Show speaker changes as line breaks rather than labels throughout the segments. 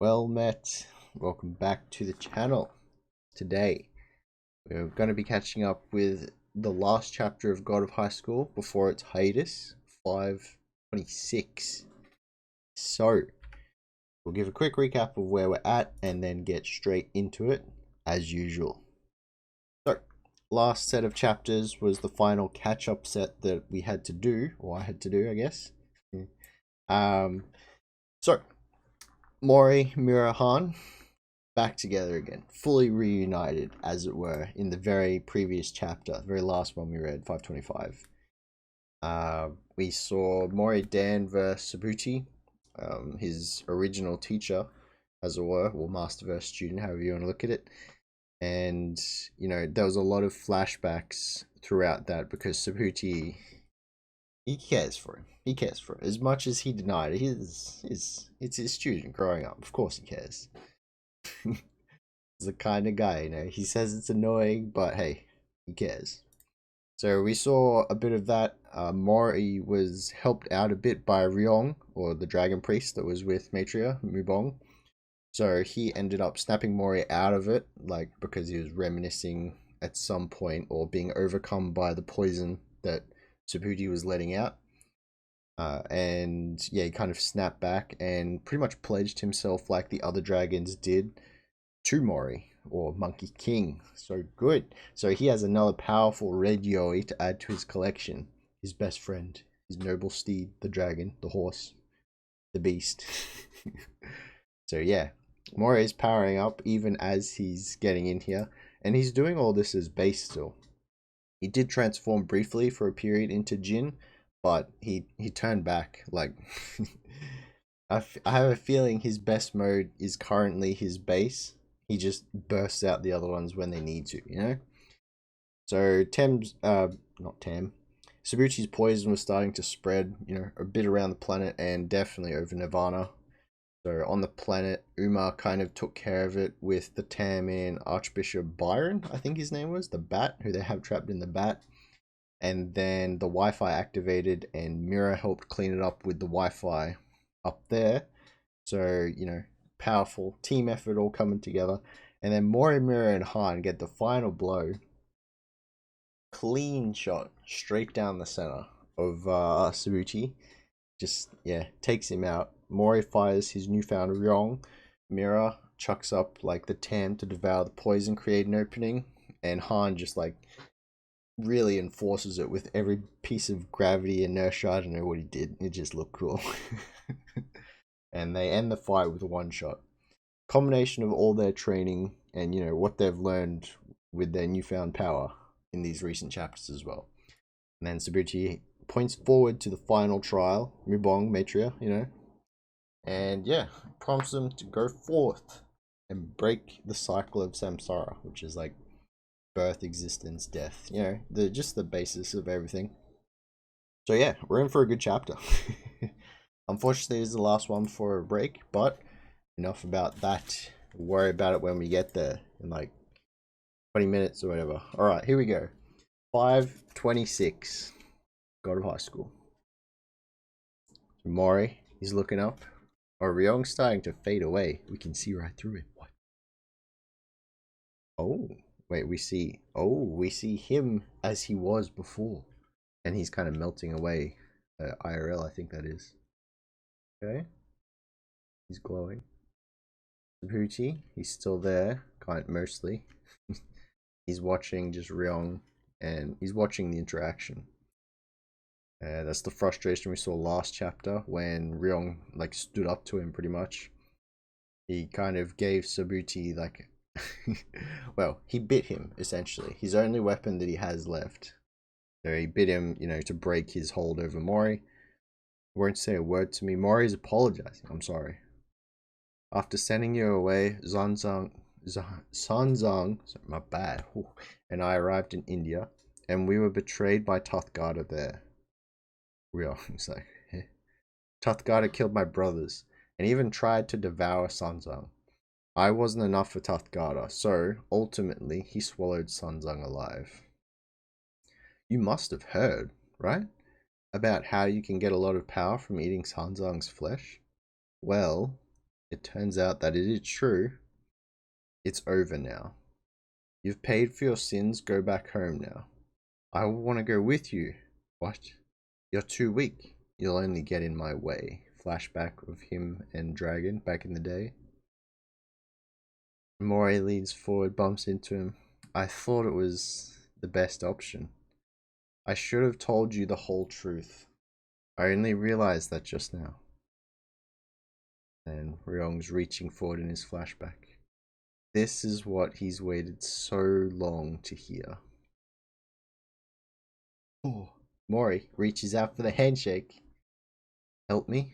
Well met. Welcome back to the channel. Today, we're going to be catching up with the last chapter of God of Highschool before its hiatus, 526. So, we'll give a quick recap of where we're at and then get straight into it as usual. So, last set of chapters was the final catch-up set that we had to do, or I had to do, I guess. So, Mori, Mira, Han back together again, fully reunited, as it were, in the very previous chapter, the very last one we read, 525. We saw Mori Dan versus Sabuchi, his original teacher, as it were, or master versus student, however you want to look at it. And, you know, there was a lot of flashbacks throughout that because Sabuchi, he cares for him. He cares for him. As much as he denied it, it's his student growing up. Of course he cares. He's the kind of guy, you know. He says it's annoying, but hey, he cares. So we saw a bit of that. Mori was helped out a bit by Ryong, or the dragon priest that was with Maitreya, Mubong. So he ended up snapping Mori out of it, like because he was reminiscing at some point or being overcome by the poison that Sabuti was letting out. And yeah, he kind of snapped back and pretty much pledged himself like the other dragons did to Mori, or Monkey King. So good. So he has another powerful red Yoi to add to his collection. His best friend, his noble steed, the dragon, the horse, the beast. So yeah, Mori is powering up even as he's getting in here. And he's doing all this as base still. He did transform briefly for a period into Jin, but he turned back. Like, I have a feeling his best mode is currently his base. He just bursts out the other ones when they need to, you know? So not Tam, Sabuchi's poison was starting to spread, you know, a bit around the planet and definitely over Nirvana. So on the planet, Umar kind of took care of it with the Tam and Archbishop Byron, I think his name was, the Bat, who they have trapped in the Bat. And then the Wi-Fi activated and Mira helped clean it up with the Wi-Fi up there. So, you know, powerful team effort all coming together. And then Mori Mira and Han get the final blow. Clean shot straight down the center of Sabuchi. Just, yeah, takes him out. Mori fires his newfound Ryong. Mira chucks up like the Tam to devour the poison, create an opening. And Han just like really enforces it with every piece of gravity inertia. I don't know what he did. It just looked cool. And they end the fight with a one shot. Combination of all their training and, you know, what they've learned with their newfound power in these recent chapters as well. And then Sabuchi points forward to the final trial, Mubong, Maitreya, you know, and yeah, prompts them to go forth and break the cycle of samsara, which is like birth, existence, death, you know, just the basis of everything. So yeah, we're in for a good chapter. Unfortunately, this is the last one for a break, but enough about that. We'll worry about it when we get there in like 20 minutes or whatever. Alright, here we go. 526. God of Highschool. Mori, he's looking up. Ryong's starting to fade away. We can see right through it. What? Oh, wait, we see him as he was before. And he's kind of melting away. IRL, I think that is. Okay. He's glowing. Sabuchi, he's still there, kind mostly. He's watching just Ryong, and he's watching the interaction. That's the frustration we saw last chapter when Ryong like stood up to him pretty much. He kind of gave Sabuchi like, well, he bit him essentially. His only weapon that he has left. So he bit him, you know, to break his hold over Mori. Won't say a word to me. Mori's apologizing. I'm sorry. After sending you away, Sanzang, my bad, and I arrived in India, and we were betrayed by Tathgata there. Real, he's like, eh. Tathgata killed my brothers, and even tried to devour Sanzang. I wasn't enough for Tathgata, so ultimately he swallowed Sanzang alive. You must have heard, right? About how you can get a lot of power from eating Sanzang's flesh? Well, It turns out that it is true. It's over now. You've paid for your sins, go back home now. I want to go with you. What? You're too weak. You'll only get in my way. Flashback of him and Dragon back in the day. Mori leans forward, bumps into him. I thought it was the best option. I should have told you the whole truth. I only realized that just now. And Ryong's reaching forward in his flashback. This is what he's waited so long to hear. Oh. Mori reaches out for the handshake. Help me?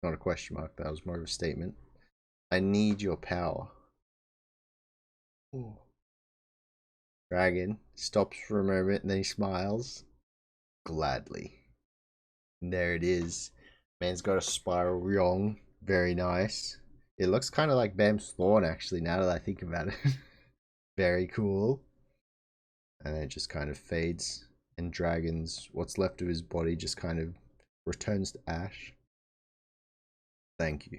Not a question mark, that was more of a statement. I need your power. Oh. Dragon stops for a moment and then he smiles. Gladly. And there it is. Man's got a spiral Ryong. Very nice. It looks kind of like Bam's Thorn actually, now that I think about it. Very cool. And then it just kind of fades. And Dragon's, what's left of his body just kind of returns to ash. Thank you.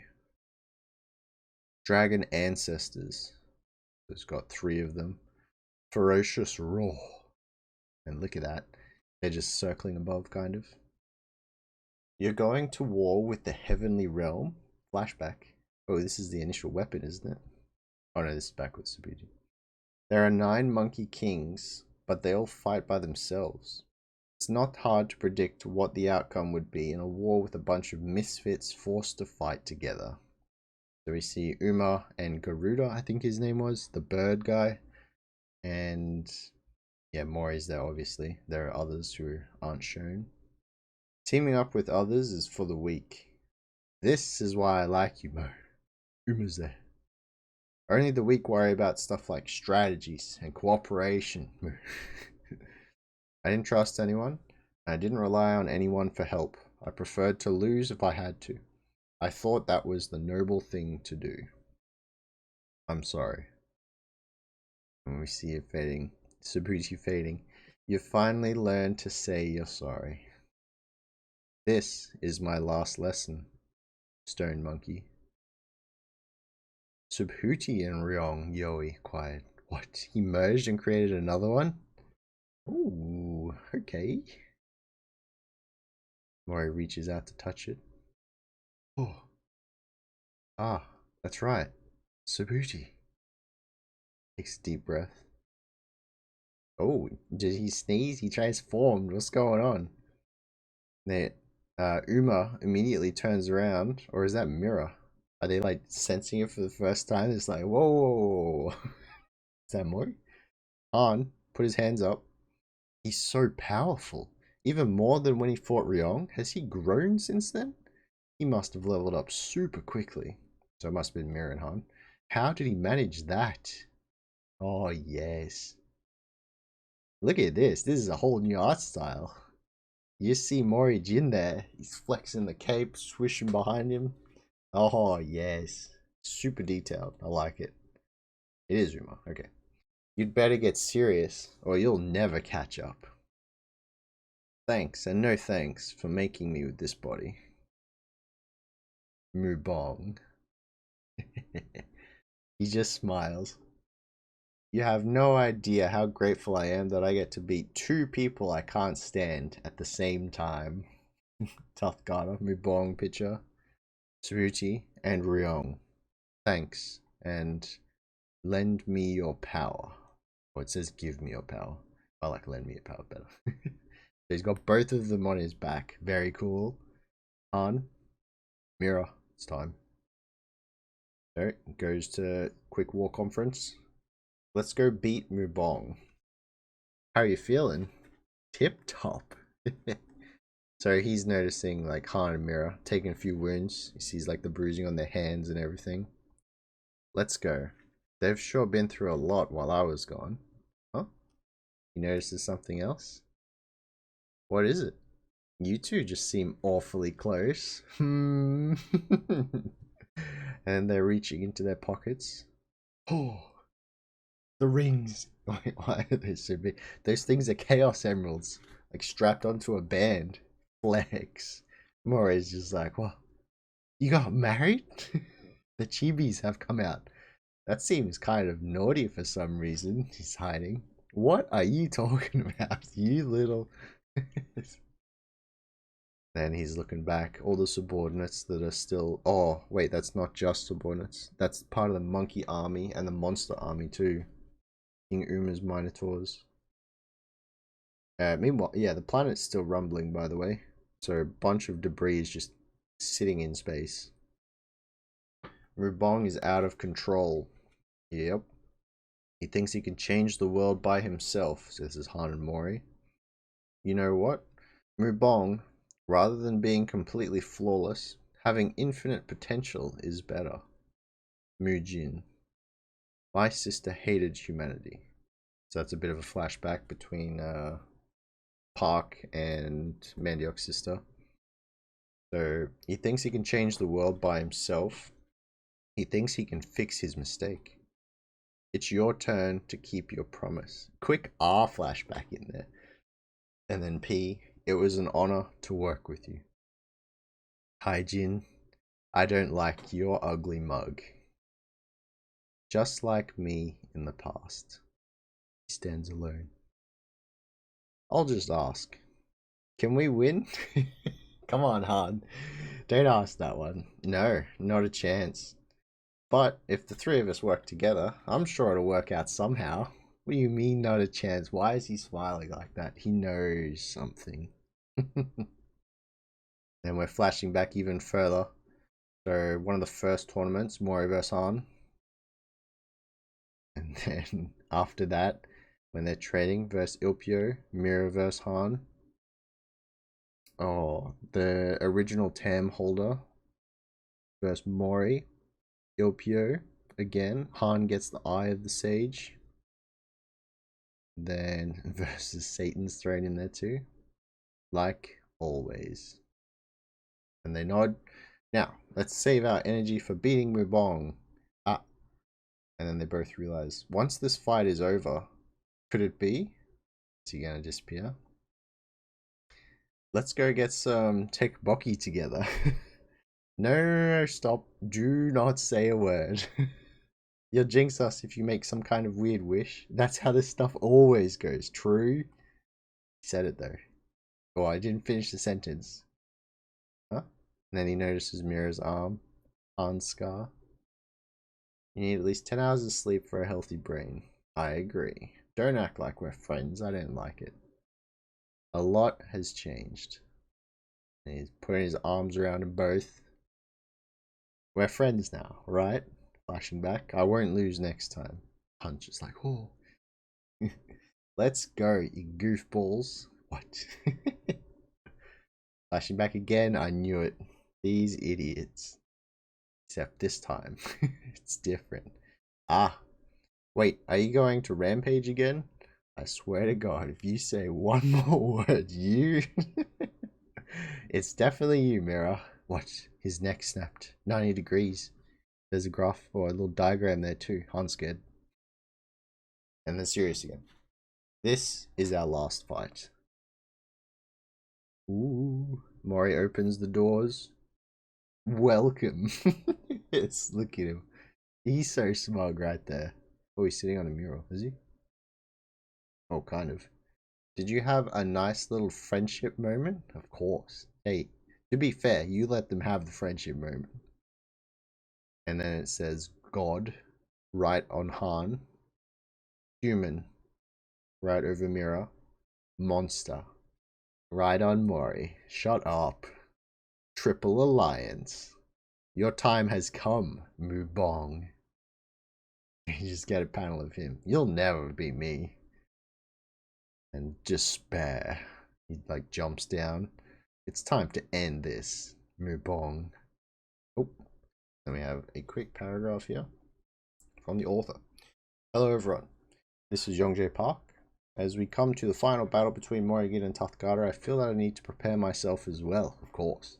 Dragon ancestors. It's got 3 of them. Ferocious roar. And look at that. They're just circling above, kind of. You're going to war with the heavenly realm? Flashback. Oh, this is the initial weapon, isn't it? Oh no, this is backwards. There are 9 monkey kings, but they all fight by themselves. It's not hard to predict what the outcome would be in a war with a bunch of misfits forced to fight together. So we see Uma and Garuda, I think his name was, the bird guy. And yeah, Mori's there obviously. There are others who aren't shown. Teaming up with others is for the weak. This is why I like you, Mo. Uma's there. Only the weak worry about stuff like strategies and cooperation. I didn't trust anyone. I didn't rely on anyone for help. I preferred to lose if I had to. I thought that was the noble thing to do. I'm sorry. And we see it fading. Subhuti fading. You finally learned to say you're sorry. This is my last lesson, Stone Monkey. Subhuti and Ryong Yoi quiet. What? He merged and created another one? Ooh, okay. Mori reaches out to touch it. Oh. Ah, that's right. Subhuti. Takes a deep breath. Oh, did he sneeze? He transformed. What's going on? Uma immediately turns around. Or is that Mira? Are they like sensing it for the first time? It's like, whoa. Is that Mori? Han put his hands up. He's so powerful. Even more than when he fought Ryong. Has he grown since then? He must have leveled up super quickly. So it must have been Mira and Han. How did he manage that? Oh, yes. Look at this. This is a whole new art style. You see Mori Jin there. He's flexing the cape, swishing behind him. Oh, yes. Super detailed. I like it. It is Uma. Okay. You'd better get serious, or you'll never catch up. Thanks, and no thanks, for making me with this body. Mubong. He just smiles. You have no idea how grateful I am that I get to beat 2 people I can't stand at the same time. Tough Gata, Mubong picture. Subhuti and Ryong. Thanks, and lend me your power. Or it says give me your power. I like lend me your power better. So he's got both of them on his back. Very cool. Han, Mira, it's time. So goes to quick war conference. Let's go beat Mubong. How are you feeling? Tip top. So he's noticing like Han and Mira taking a few wounds. He sees like the bruising on their hands and everything. Let's go. They've sure been through a lot while I was gone. Huh? He notices something else? What is it? You two just seem awfully close. And they're reaching into their pockets. Oh, the rings. Why are they so big? Those things are Chaos Emeralds, like strapped onto a band. Flex. Mori's just like, what? You got married? The chibis have come out. That seems kind of naughty for some reason. He's hiding. What are you talking about, you little... Then he's looking back. All the subordinates that are still... Oh, wait, that's not just subordinates. That's part of the monkey army and the monster army too. King Uma's Minotaurs. Meanwhile, yeah, the planet's still rumbling, by the way. So a bunch of debris is just sitting in space. Mubong is out of control. Yep. He thinks he can change the world by himself, says Han and Mori. You know what? Mubong, rather than being completely flawless, having infinite potential is better. Mujin. My sister hated humanity. So that's a bit of a flashback between Park and Mandiok's sister. So he thinks he can change the world by himself. He thinks he can fix his mistake. It's your turn to keep your promise. Quick R flashback in there. And then P, it was an honor to work with you. Hyjin, I don't like your ugly mug. Just like me in the past. He stands alone. I'll just ask. Can we win? Come on, Han. Don't ask that one. No, not a chance. But if the three of us work together, I'm sure it'll work out somehow. What do you mean, not a chance? Why is he smiling like that? He knows something. Then we're flashing back even further. So one of the first tournaments, Mori vs Han. And then after that, when they're trading versus Ilpio, Mira vs Han. Oh, the original Tam holder versus Mori. Ilpio again. Han gets the Eye of the Sage. Then versus Satan's thrown in there too. Like always. And they nod. Now, let's save our energy for beating Mubong. Ah. And then they both realize, once this fight is over, could it be? Is he gonna disappear? Let's go get some Tekboki together. No, stop. Do not say a word. You'll jinx us if you make some kind of weird wish. That's how this stuff always goes. True? He said it though. Oh, I didn't finish the sentence. Huh? And then he notices Mira's arm. Han's scar. You need at least 10 hours of sleep for a healthy brain. I agree. Don't act like we're friends. I don't like it. A lot has changed. And he's putting his arms around them both. We're friends now, right? Flashing back. I won't lose next time. Punch is like, oh. Let's go, you goofballs. What? Flashing back again. I knew it. These idiots. Except this time, it's different. Ah, wait, are you going to Rampage again? I swear to God, if you say one more word, you... It's definitely you, Mira. Watch, his neck snapped. 90 degrees. There's a graph or a little diagram there too. Han's scared. And then serious again. This is our last fight. Ooh. Mori opens the doors. Welcome. Yes, look at him. He's so smug right there. Oh, he's sitting on a mural, is he? Oh, kind of. Did you have a nice little friendship moment? Of course. Hey, to be fair, you let them have the friendship moment. And then it says God, right on Han. Human, right over Mira. Monster, right on Mori. Shut up. Triple Alliance. Your time has come, Mubong. You just get a panel of him. You'll never be me. And despair. He like jumps down. It's time to end this, Mubong. Oh, then we have a quick paragraph here from the author. Hello everyone, this is Yongjae Park. As we come to the final battle between Morrigan and Tathgata, I feel that I need to prepare myself as well, of course.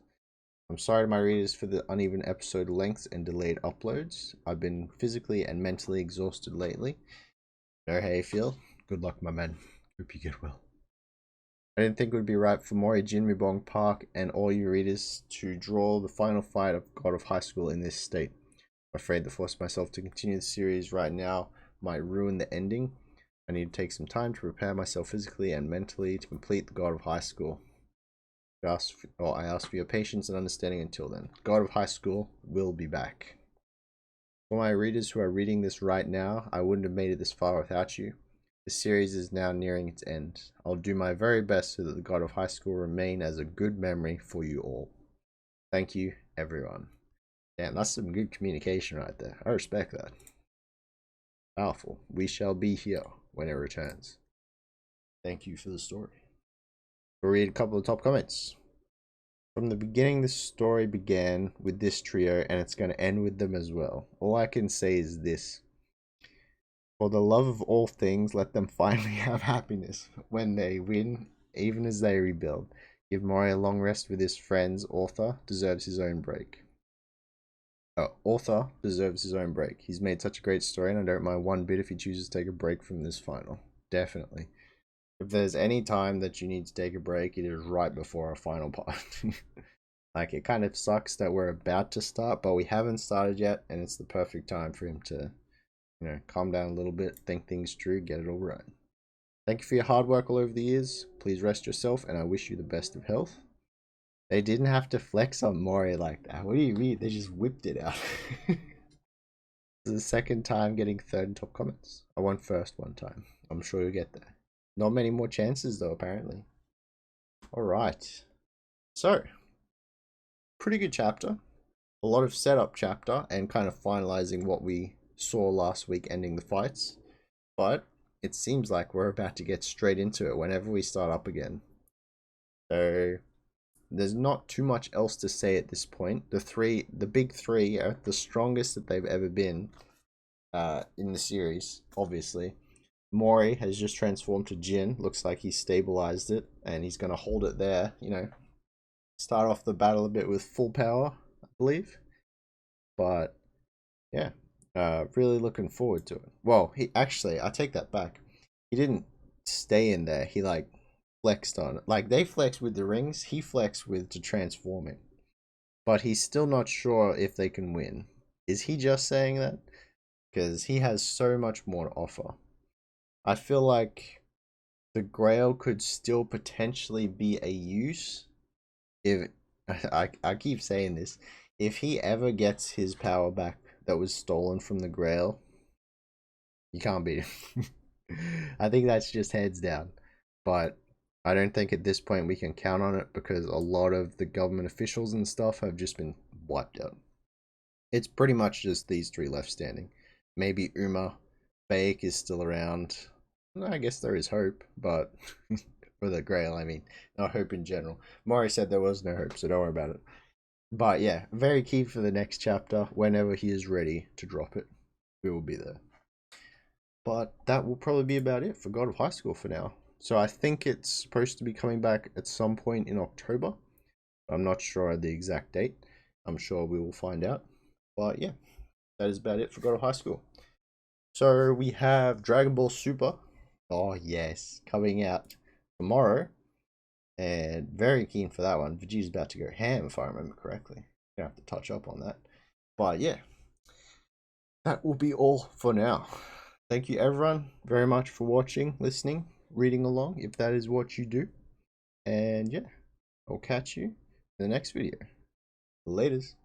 I'm sorry to my readers for the uneven episode lengths and delayed uploads. I've been physically and mentally exhausted lately. Know how you feel? Good luck, my man. Hope you get well. I didn't think it would be right for Mori, Jin, Mubong, Park, and all you readers to draw the final fight of God of Highschool in this state. I'm afraid to force myself to continue the series right now might ruin the ending. I need to take some time to prepare myself physically and mentally to complete the God of Highschool. I ask for your patience and understanding until then. God of Highschool will be back. For my readers who are reading this right now, I wouldn't have made it this far without you. The series is now nearing its end. I'll do my very best so that the God of Highschool remain as a good memory for you all. Thank you, everyone. Damn, that's some good communication right there. I respect that. Powerful. We shall be here when it returns. Thank you for the story. We'll read a couple of top comments. From the beginning, this story began with this trio, and it's going to end with them as well. All I can say is this. For the love of all things, let them finally have happiness when they win, even as they rebuild. Give Mori a long rest with his friends. Author deserves his own break. Author deserves his own break. He's made such a great story, and I don't mind one bit if he chooses to take a break from this final. Definitely. If there's any time that you need to take a break, it is right before our final part. Like, it kind of sucks that we're about to start, but we haven't started yet, and it's the perfect time for him to, calm down a little bit, think things through, get it all right. Thank you for your hard work all over the years. Please rest yourself, and I wish you the best of health. They didn't have to flex on Mori like that. What do you mean? They just whipped it out. This is the second time getting third in top comments. I won first one time. I'm sure you'll get there. Not many more chances though, apparently. Alright. So, pretty good chapter. A lot of setup chapter and kind of finalizing what we saw last week, ending the fights. But it seems like we're about to get straight into it whenever we start up again. So, there's not too much else to say at this point. The big three are the strongest that they've ever been in the series, obviously. Mori has just transformed to Jin. Looks like he's stabilized it, and he's going to hold it there, start off the battle a bit with full power, I believe. But, yeah, really looking forward to it. Well, I take that back. He didn't stay in there. He, flexed on it. Like, they flex with the rings, he flexed with to transform it. But he's still not sure if they can win. Is he just saying that? Because he has so much more to offer. I feel like the Grail could still potentially be a use if I keep saying this. If he ever gets his power back that was stolen from the Grail, you can't beat him. I think that's just heads down. But I don't think at this point we can count on it because a lot of the government officials and stuff have just been wiped out. It's pretty much just these three left standing. Maybe Uma, Baek is still around. I guess there is hope, but for the Grail, I mean, not hope in general. Mori said there was no hope, so don't worry about it. But yeah, very key for the next chapter. Whenever he is ready to drop it, we will be there. But that will probably be about it for God of Highschool for now. So I think it's supposed to be coming back at some point in October. I'm not sure of the exact date. I'm sure we will find out. But yeah, that is about it for God of Highschool. So we have Dragon Ball Super. Oh yes, coming out tomorrow. And very keen for that one. Vegeta's about to go ham if I remember correctly. Gonna have to touch up on that. But yeah, that will be all for now. Thank you everyone very much for watching, listening, reading along, if that is what you do. And yeah, I'll catch you in the next video. Laters.